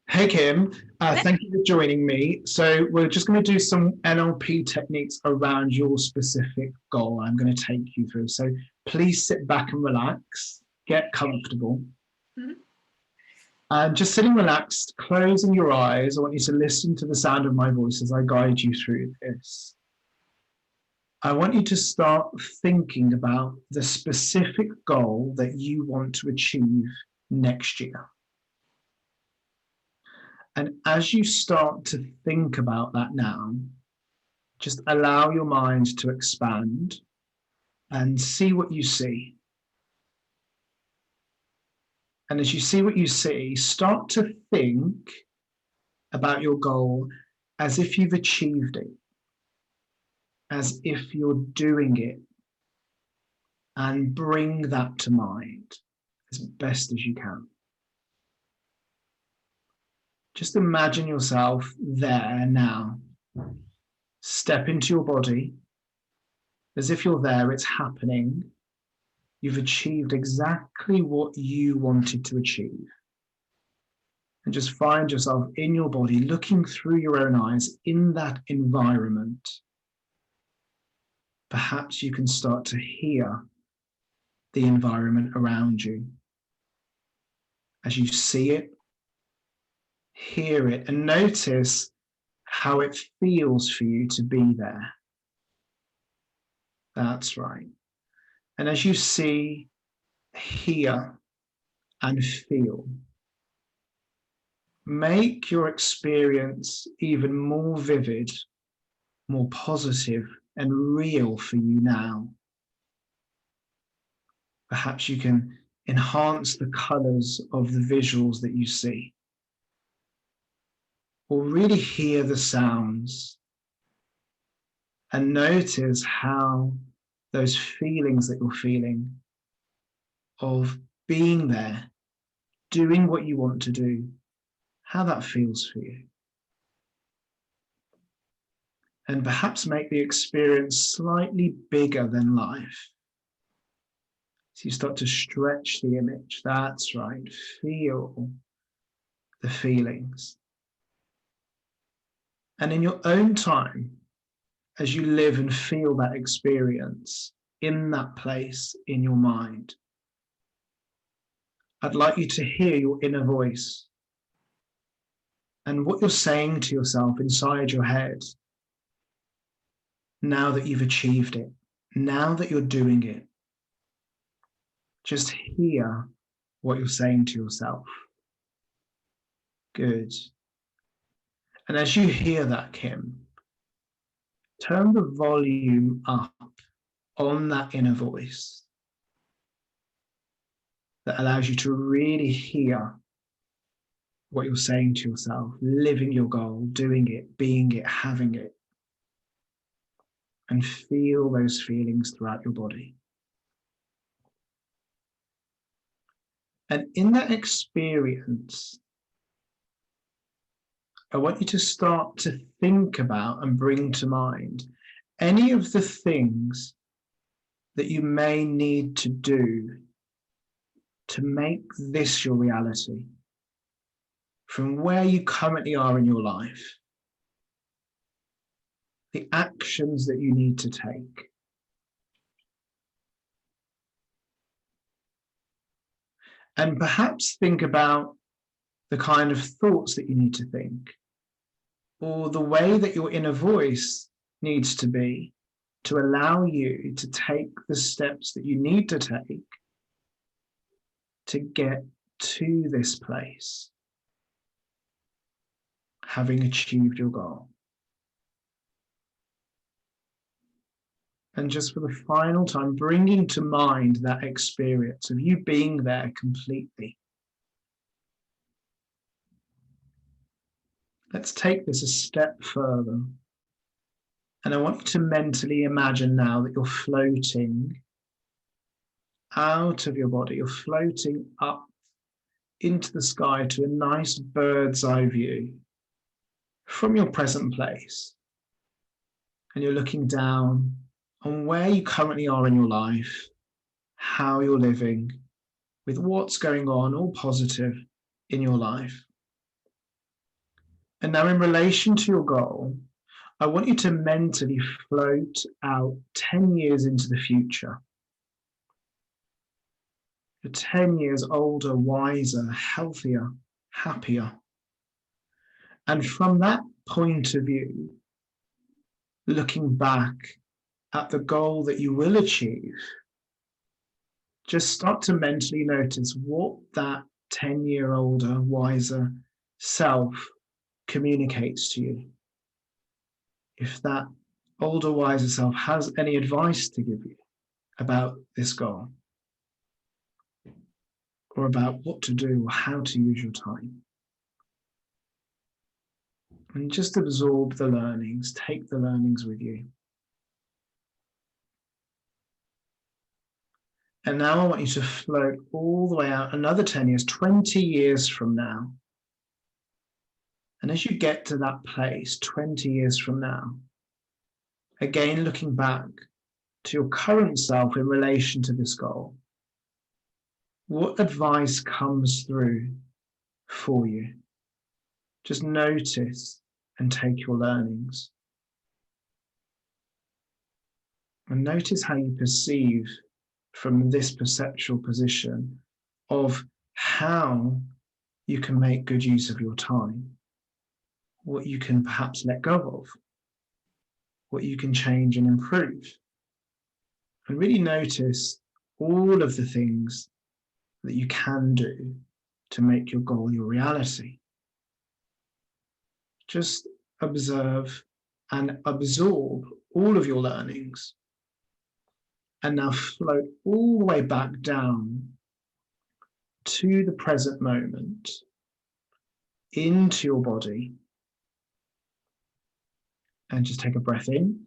Hey Kim, thank you for joining me. So we're just going to do some NLP techniques around your specific goal. I'm going to take you through. So please sit back and relax, get comfortable. Mhm. And just sitting relaxed, closing your eyes. I want you to listen to the sound of my voice as I guide you through this. I want you to start thinking about the specific goal that you want to achieve next year. And as you start to think about that now, just allow your mind to expand and see what you see. And as you see what you see, start to think about your goal as if you've achieved it, as if you're doing it, and bring that to mind as best as you can. Just imagine yourself there now. Step into your body as if you're there, it's happening. You've achieved exactly what you wanted to achieve. And just find yourself in your body, looking through your own eyes in that environment. Perhaps you can start to hear the environment around you. As you see it, hear it, and notice how it feels for you to be there. That's right. And as you see, hear, and feel, make your experience even more vivid, more positive, and real for you now. Perhaps you can enhance the colors of the visuals that you see, or really hear the sounds and notice how those feelings that you're feeling of being there, doing what you want to do, how that feels for you. And perhaps make the experience slightly bigger than life. So you start to stretch the image. That's right. Feel the feelings. And in your own time, as you live and feel that experience in that place in your mind, I'd like you to hear your inner voice and what you're saying to yourself inside your head now that you've achieved it, now that you're doing it. Just hear what you're saying to yourself. Good. And as you hear that, Kim, turn the volume up on that inner voice that allows you to really hear what you're saying to yourself, living your goal, doing it, being it, having it, and feel those feelings throughout your body. And in that experience, I want you to start to think about and bring to mind any of the things that you may need to do to make this your reality from where you currently are in your life, the actions that you need to take. And perhaps think about the kind of thoughts that you need to think, or the way that your inner voice needs to be to allow you to take the steps that you need to take to get to this place, having achieved your goal. And just for the final time, bringing to mind that experience of you being there completely. Let's take this a step further. And I want you to mentally imagine now that you're floating out of your body. You're floating up into the sky to a nice bird's eye view from your present place. And you're looking down on where you currently are in your life, how you're living, with what's going on, all positive in your life. And now in relation to your goal, I want you to mentally float out 10 years into the future. You're 10 years older, wiser, healthier, happier. And from that point of view, looking back at the goal that you will achieve, just start to mentally notice what that 10-year older, wiser self communicates to you. If that older, wiser self has any advice to give you about this goal, or about what to do or how to use your time. And just absorb the learnings, take the learnings with you. And now I want you to float all the way out another 10 years, 20 years from now. And as you get to that place, 20 years from now, again looking back to your current self in relation to this goal, what advice comes through for you? Just notice and take your learnings. And notice how you perceive from this perceptual position of how you can make good use of your time, what you can perhaps let go of, what you can change and improve. And really notice all of the things that you can do to make your goal your reality. Just observe and absorb all of your learnings. And now float all the way back down to the present moment, into your body. And just take a breath in.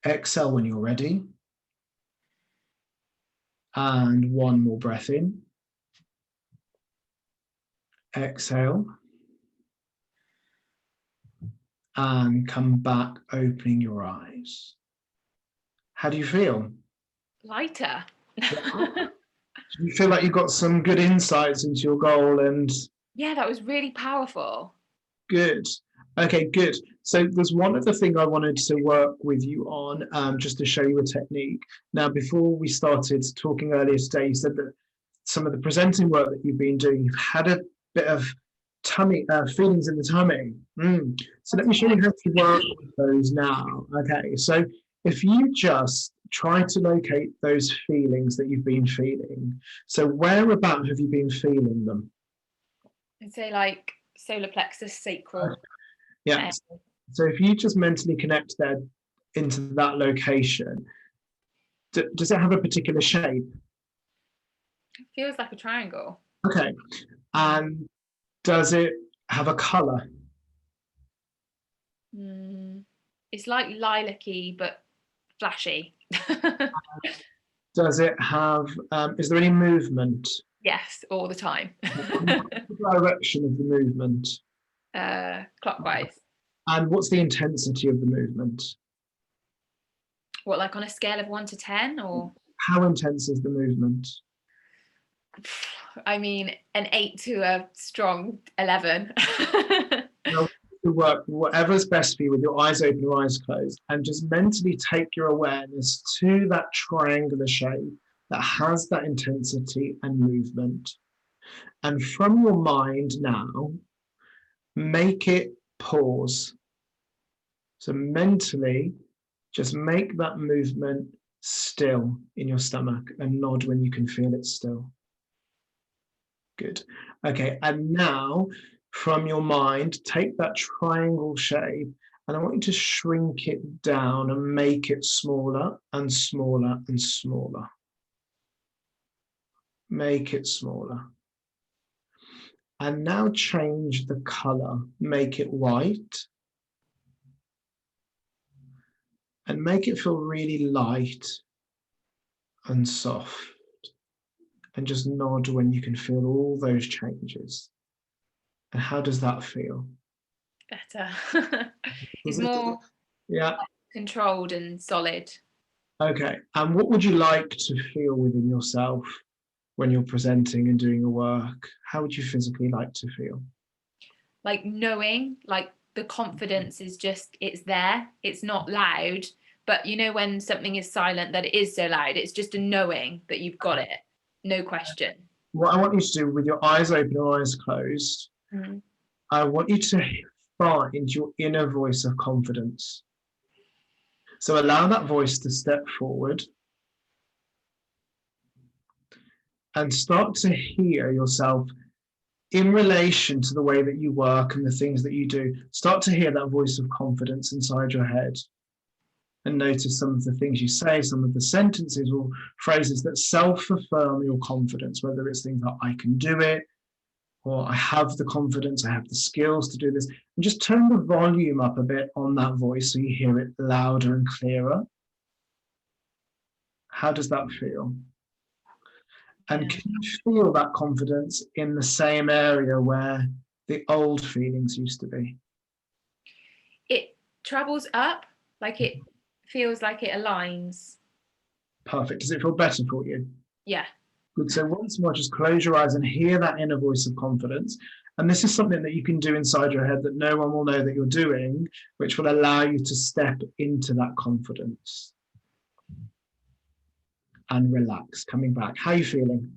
Exhale when you're ready. And one more breath in. Exhale. And come back, opening your eyes. How do you feel? Lighter. Do you feel like you got some good insights into your goal? And yeah, that was really powerful. Good. Okay, good. So there's one other thing I wanted to work with you on, just to show you a technique. Now, before we started talking earlier today, you said that some of the presenting work that you've been doing, you've had a bit of tummy feelings in the tummy. So let me show you how to work with those now. Okay, so if you just try to locate those feelings that you've been feeling. So whereabout have you been feeling them? I'd say like solar plexus, sacral. Yeah. So if you just mentally connect there into that location, does it have a particular shape? It feels like a triangle. Okay. And does it have a colour? It's like lilac-y, but flashy. Does it have, is there any movement? Yes, all the time. What's the direction of the movement? Clockwise. And what's the intensity of the movement? What, like on a scale of 1 to 10, or? How intense is the movement? I mean, an 8 to a strong 11. Now, to work whatever's best for you with your eyes open, your eyes closed, and just mentally take your awareness to that triangular shape that has that intensity and movement. And from your mind now, make it pause. So mentally, just make that movement still in your stomach and nod when you can feel it still. Good. Okay, and now from your mind, take that triangle shape and I want you to shrink it down and make it smaller and smaller and smaller. Make it smaller. And now change the color, make it white. And make it feel really light and soft. And just nod when you can feel all those changes. And how does that feel? Better. It's more controlled and solid. Okay. And what would you like to feel within yourself when you're presenting and doing your work? How would you physically like to feel? like knowing, like the confidence is just, it's there, it's not loud, but you know when something is silent that it is so loud, it's just a knowing that you've got it, no question. What I want you to do with your eyes open or eyes closed, I want you to find your inner voice of confidence. So allow that voice to step forward and start to hear yourself in relation to the way that you work and the things that you do. Start to hear that voice of confidence inside your head and notice some of the things you say, some of the sentences or phrases that self-affirm your confidence, whether it's things like I can do it, or I have the confidence, I have the skills to do this. And just turn the volume up a bit on that voice so you hear it louder and clearer. How does that feel? And can you feel that confidence in the same area where the old feelings used to be? It travels up, like it feels like it aligns. Perfect. Does it feel better for you? Yeah. Good. So once more, just close your eyes and hear that inner voice of confidence. And this is something that you can do inside your head that no one will know that you're doing, which will allow you to step into that confidence. And relax, coming back. How are you feeling?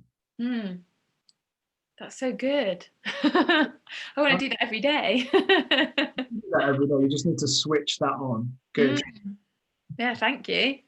That's so good. I want to do that every day. Do that every day. You just need to switch that on. Good. Yeah, thank you.